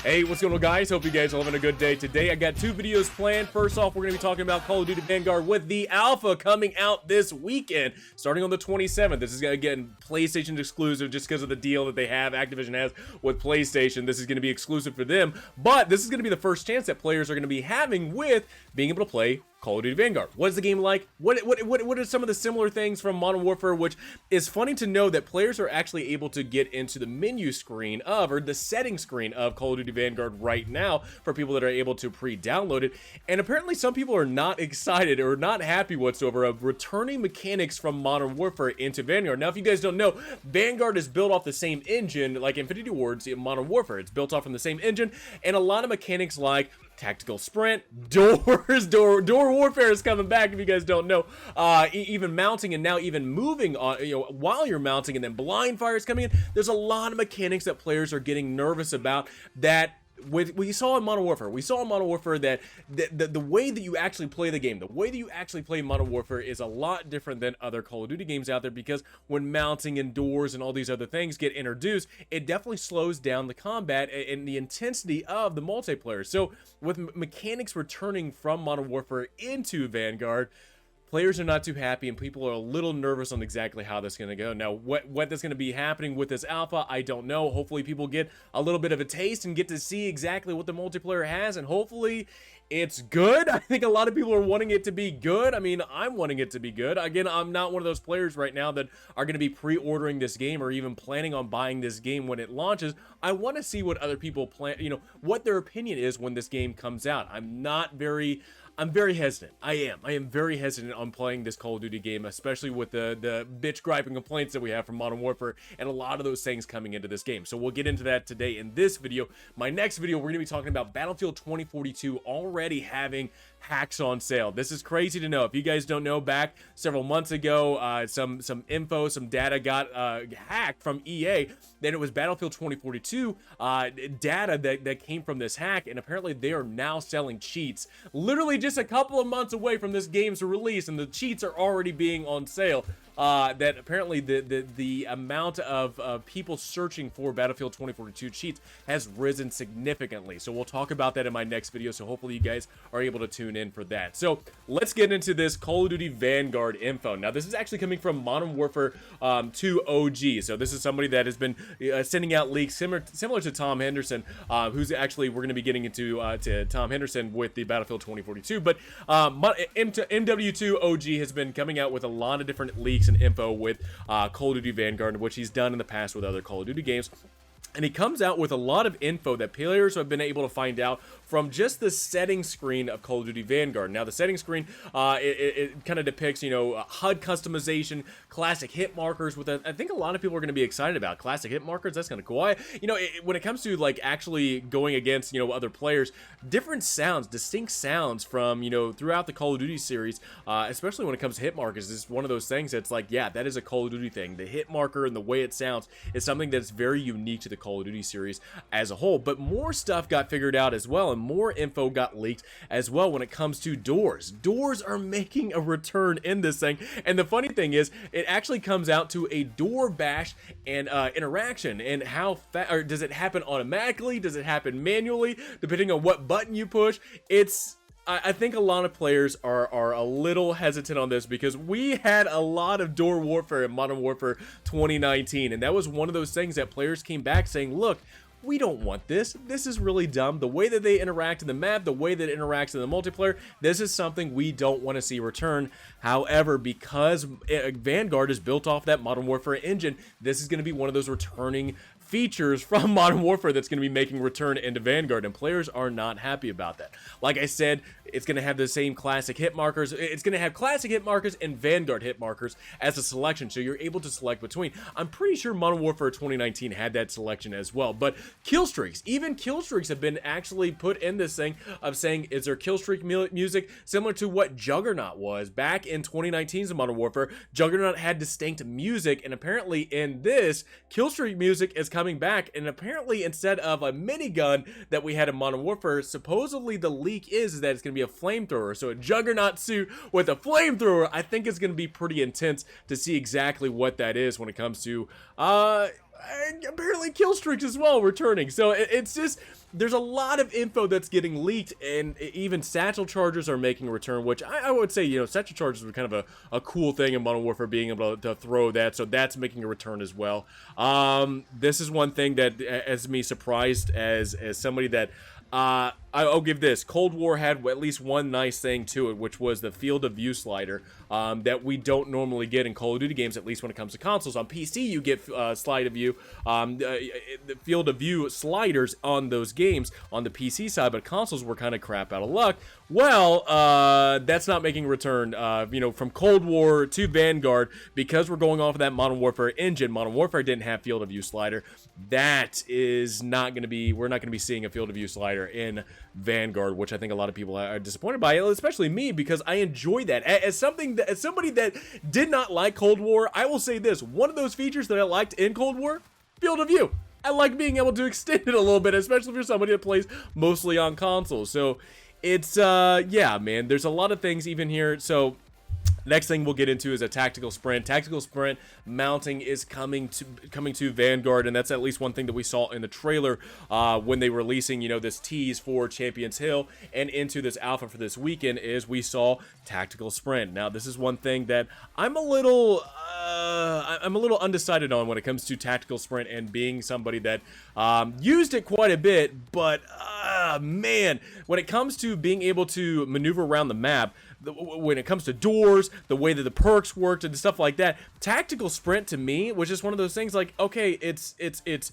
Hey, what's going on, guys? Hope you guys are having a good day. Today, I got two videos planned. First off, we're going to be talking about Call of Duty Vanguard with the alpha coming out this weekend, starting on the 27th. This is, again, PlayStation exclusive just because of the deal that they have, Activision has with PlayStation. This is going to be exclusive for them, but this is going to be the first chance that players are going to be having with being able to play Call of Duty Vanguard. What is the game like? What are some of the similar things from Modern Warfare, which is funny to know that players are actually able to get into the menu screen of, or the setting screen of Call of Duty Vanguard right now for people that are able to pre-download it. And apparently some people are not excited or not happy whatsoever of returning mechanics from Modern Warfare into Vanguard. Now, if you guys don't know, Vanguard is built off the same engine like Infinity Ward's in Modern Warfare. It's built off from the same engine, and a lot of mechanics like tactical sprint, doors, door warfare is coming back if you guys don't know. Even mounting and now even moving on, while you're mounting, and then blind fire is coming in. There's a lot of mechanics that players are getting nervous about that we saw in Modern Warfare. We saw in Modern Warfare that the way that you actually play the game, the way that you actually play Modern Warfare is a lot different than other Call of Duty games out there, because when mounting and doors and all these other things get introduced, it definitely slows down the combat and the intensity of the multiplayer. So with mechanics returning from Modern Warfare into Vanguard, players are not too happy, and people are a little nervous on exactly how that's going to go. Now, what that's going to be happening with this alpha, I don't know. Hopefully, people get a little bit of a taste and get to see exactly what the multiplayer has, and hopefully, it's good. I think a lot of people are wanting it to be good. I mean, I'm wanting it to be good. Again, I'm not one of those players right now that are going to be pre-ordering this game or even planning on buying this game when it launches. I want to see what other people plan, what their opinion is when this game comes out. I'm very hesitant. I am very hesitant on playing this Call of Duty game, especially with the bitch griping complaints that we have from Modern Warfare and a lot of those things coming into this game. So we'll get into that today in this video. My next video, we're going to be talking about Battlefield 2042 already having hacks on sale. This is crazy to know. If you guys don't know, back several months ago, some info, some data got hacked from EA. Then it was Battlefield 2042 data that came from this hack, and apparently they are now selling cheats literally just a couple of months away from this game's release, and the cheats are already being on sale. That apparently the amount of people searching for Battlefield 2042 cheats has risen significantly. So we'll talk about that in my next video, so hopefully you guys are able to tune in for that. So let's get into this Call of Duty Vanguard info. Now, this is actually coming from Modern Warfare 2 OG. So this is somebody that has been sending out leaks similar to Tom Henderson, who's actually, we're going to be getting into to Tom Henderson with the Battlefield 2042. But MW2 OG has been coming out with a lot of different leaks and info with Call of Duty Vanguard, which he's done in the past with other Call of Duty games. And he comes out with a lot of info that players have been able to find out from just the settings screen of Call of Duty Vanguard. Now, the settings screen, it kind of depicts, HUD customization, classic hit markers, with I think a lot of people are going to be excited about classic hit markers. That's kind of cool. When it comes to like actually going against, other players, different sounds, distinct sounds from, throughout the Call of Duty series, especially when it comes to hit markers, is one of those things that's like, yeah, that is a Call of Duty thing. The hit marker and the way it sounds is something that's very unique to the Call of Duty series as a whole. But more stuff got figured out as well, and more info got leaked as well when it comes to doors. Doors are making a return in this thing, and the funny thing is, it actually comes out to a door bash and interaction, and how or does it happen automatically? Does it happen manually? Depending on what button you push, I think a lot of players are a little hesitant on this, because we had a lot of door warfare in Modern Warfare 2019, and that was one of those things that players came back saying, look, we don't want this. This is really dumb. The way that they interact in the map, the way that it interacts in the multiplayer, this is something we don't want to see return. However, because Vanguard is built off that Modern Warfare engine, this is going to be one of those returning features from Modern Warfare that's going to be making return into Vanguard, and players are not happy about that. Like I said, it's going to have the same classic hit markers. It's going to have classic hit markers and Vanguard hit markers as a selection, so you're able to select between. I'm pretty sure Modern Warfare 2019 had that selection as well, but kill streaks, even kill streaks have been actually put in this thing of saying, is there kill streak music similar to what Juggernaut was back in 2019's Modern Warfare? Juggernaut had distinct music, and apparently in this, kill streak music is coming back, and apparently instead of a minigun that we had in Modern Warfare, supposedly the leak is that it's going to be a flamethrower. So a Juggernaut suit with a flamethrower, I think it's going to be pretty intense to see exactly what that is when it comes to apparently kill streaks as well returning. So it's just, there's a lot of info that's getting leaked, and even satchel chargers are making a return, which I would say, you know, satchel chargers were kind of a cool thing in Modern Warfare, being able to throw that, so that's making a return as well. This is one thing that has me surprised as somebody that I'll give this. Cold War had at least one nice thing to it, which was the field of view slider that we don't normally get in Call of Duty games, at least when it comes to consoles. On PC, you get slide of view, the field of view sliders on those games on the PC side, but consoles were kind of crap out of luck. Well, that's not making a return, you know, from Cold War to Vanguard, because we're going off of that Modern Warfare engine. Modern Warfare didn't have field of view slider. That is not going to be, we're not going to be seeing a field of view slider in Vanguard, which I think a lot of people are disappointed by, especially me, because I enjoy that. As somebody that did not like Cold War, I will say this: one of those features that I liked in Cold War, field of view. I like being able to extend it a little bit, especially if you're somebody that plays mostly on consoles. So it's yeah, man, there's a lot of things even here. So next thing we'll get into is a tactical sprint. Tactical sprint mounting is coming to Vanguard, and that's at least one thing that we saw in the trailer when they were releasing, you know, this tease for Champions Hill and into this alpha for this weekend, is we saw tactical sprint. Now, this is one thing that I'm a little undecided on when it comes to tactical sprint, and being somebody that used it quite a bit, but man, when it comes to being able to maneuver around the map, when it comes to doors, the way that the perks worked and stuff like that, tactical sprint to me was just one of those things like, okay, it's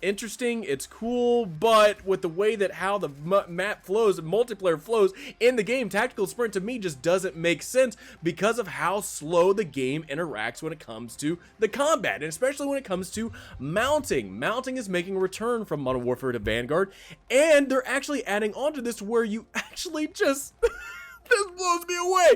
interesting, it's cool, but with the way that how the map flows, multiplayer flows in the game, tactical sprint to me just doesn't make sense because of how slow the game interacts when it comes to the combat, and especially when it comes to mounting. Mounting is making a return from Modern Warfare to Vanguard, and they're actually adding on to this where you actually just this blows me away.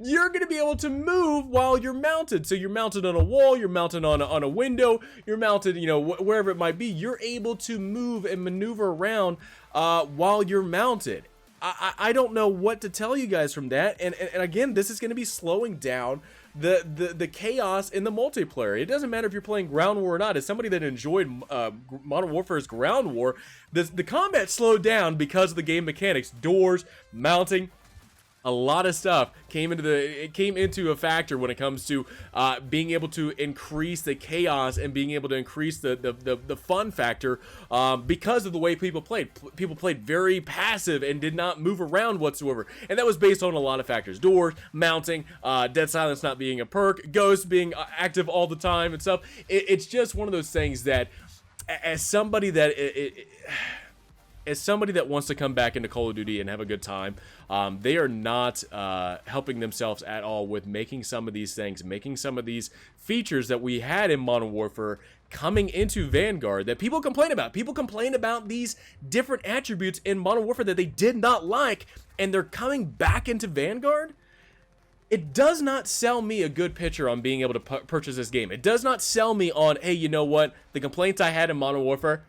You're going to be able to move while you're mounted. So you're mounted on a wall, you're mounted on a window, you're mounted, you know, wherever it might be. You're able to move and maneuver around while you're mounted. I don't know what to tell you guys from that. And again, this is going to be slowing down the chaos in the multiplayer. It doesn't matter if you're playing Ground War or not. As somebody that enjoyed Modern Warfare's Ground War, the combat slowed down because of the game mechanics, doors, mounting. A lot of stuff came into a factor when it comes to being able to increase the chaos and being able to increase the fun factor because of the way people played. People played very passive and did not move around whatsoever, and that was based on a lot of factors: doors, mounting, dead silence not being a perk, ghosts being active all the time and stuff. It's just one of those things that, as somebody that as somebody that wants to come back into Call of Duty and have a good time, they are not helping themselves at all with making some of these things, making some of these features that we had in Modern Warfare coming into Vanguard that people complain about. People complain about these different attributes in Modern Warfare that they did not like, and they're coming back into Vanguard. It does not sell me a good picture on being able to purchase this game. It does not sell me on, hey, you know what? The complaints I had in Modern Warfare,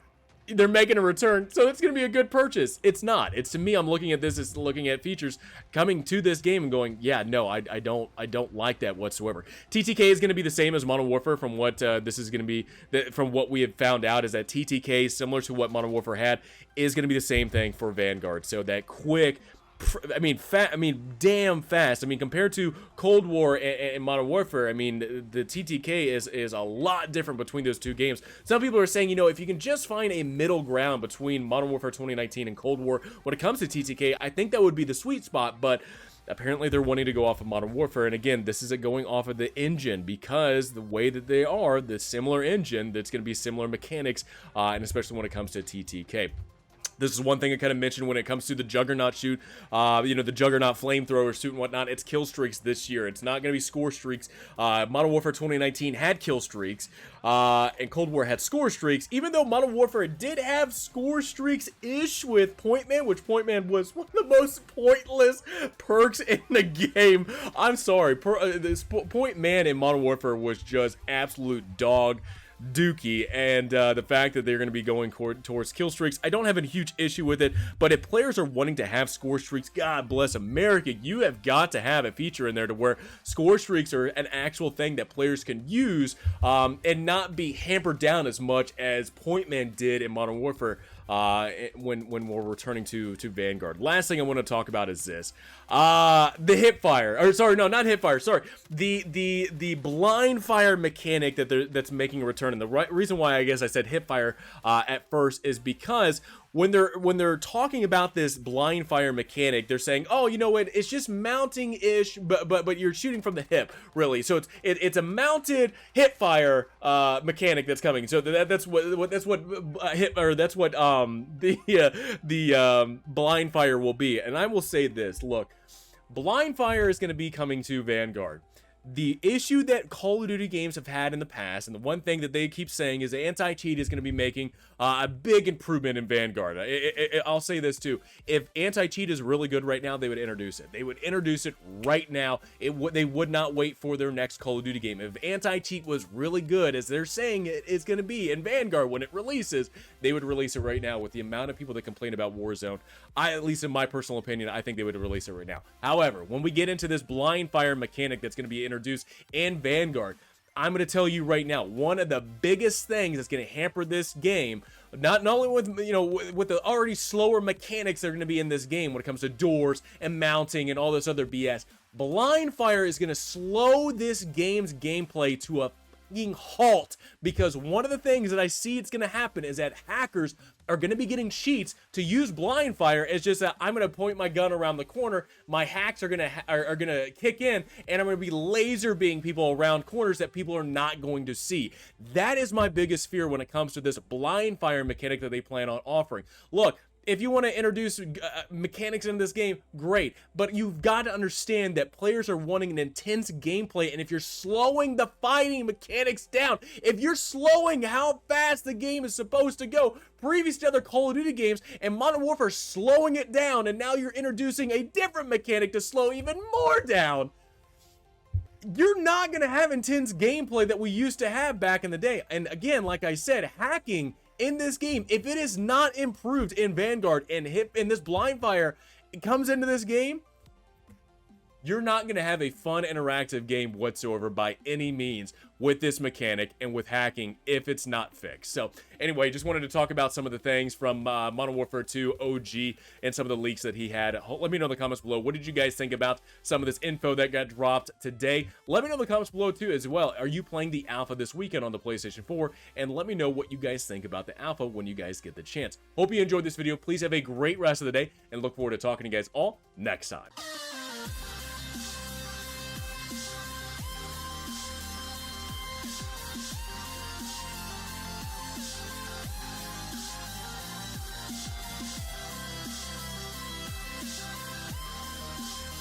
they're making a return, so it's going to be a good purchase. It's not. It's, to me, I'm looking at this as looking at features coming to this game and going, yeah, no, I don't like that whatsoever. TTK is going to be the same as Modern Warfare from what this is going to be, from what we have found out, is that TTK, similar to what Modern Warfare had, is going to be the same thing for Vanguard. So that quick, damn fast. I mean, compared to Cold War and Modern Warfare, I mean, the TTK is a lot different between those two games. Some people are saying, you know, if you can just find a middle ground between Modern Warfare 2019 and Cold War when it comes to TTK, I think that would be the sweet spot, but apparently they're wanting to go off of Modern Warfare, and again, this isn't going off of the engine, because the way that they are, the similar engine, that's going to be similar mechanics, and especially when it comes to TTK. This is one thing I kind of mentioned when it comes to the Juggernaut shoot, you know, the Juggernaut flamethrower shoot and whatnot. It's kill streaks this year. It's not going to be score streaks. Modern Warfare 2019 had kill streaks, and Cold War had score streaks, even though Modern Warfare did have score streaks-ish with Point Man, which Point Man was one of the most pointless perks in the game. I'm sorry. This Point Man in Modern Warfare was just absolute dog dookie, and the fact that they're going to be going towards kill streaks, I don't have a huge issue with it, but if players are wanting to have score streaks, God bless America, you have got to have a feature in there to where score streaks are an actual thing that players can use, and not be hampered down as much as Point Man did in Modern Warfare when we're returning to Vanguard. Last thing I want to talk about is this. The hipfire, or sorry, no, not hipfire, sorry. The blind fire mechanic that's making a return. And the reason why I guess I said hipfire at first is because when they're talking about this blind fire mechanic, they're saying, oh, you know what, it's just mounting ish, but you're shooting from the hip, really. So it's a mounted hip fire mechanic that's coming. So that's what the blind fire will be. And I will say this, look, blind fire is going to be coming to Vanguard. The issue that Call of Duty games have had in the past, and the one thing that they keep saying, is anti-cheat is going to be making a big improvement in Vanguard. I'll say this too. If anti-cheat is really good right now, they would introduce it. They would introduce it right now. They would not wait for their next Call of Duty game. If anti-cheat was really good, as they're saying it's going to be in Vanguard when it releases, they would release it right now. With the amount of people that complain about Warzone, at least in my personal opinion, I think they would release it right now. However, when we get into this blind fire mechanic that's going to be introduced in Vanguard, I'm going to tell you right now, one of the biggest things that's going to hamper this game, not only with, you know, with the already slower mechanics that are going to be in this game when it comes to doors and mounting and all this other BS, blind fire is going to slow this game's gameplay to a halt, because one of the things that I see it's going to happen is that hackers are going to be getting cheats to use blind fire. It's just that I'm going to point my gun around the corner, my hacks are going to kick in, and I'm going to be laser beaming people around corners that people are not going to see. That is my biggest fear when it comes to this blind fire mechanic that they plan on offering. Look, if you want to introduce mechanics in this game, great. But you've got to understand that players are wanting an intense gameplay. And if you're slowing the fighting mechanics down, if you're slowing how fast the game is supposed to go, previous to other Call of Duty games, and Modern Warfare slowing it down, and now you're introducing a different mechanic to slow even more down, you're not going to have intense gameplay that we used to have back in the day. And again, like I said, hacking in this game, if it is not improved in Vanguard and this blind fire comes into this game, you're not going to have a fun interactive game whatsoever by any means with this mechanic and with hacking if it's not fixed. So anyway, just wanted to talk about some of the things from Modern Warfare 2 OG and some of the leaks that he had. Let me know in the comments below, what did you guys think about some of this info that got dropped today? Let me know in the comments below too as well. Are you playing the alpha this weekend on the PlayStation 4? And let me know what you guys think about the alpha when you guys get the chance. Hope you enjoyed this video. Please have a great rest of the day and look forward to talking to you guys all next time.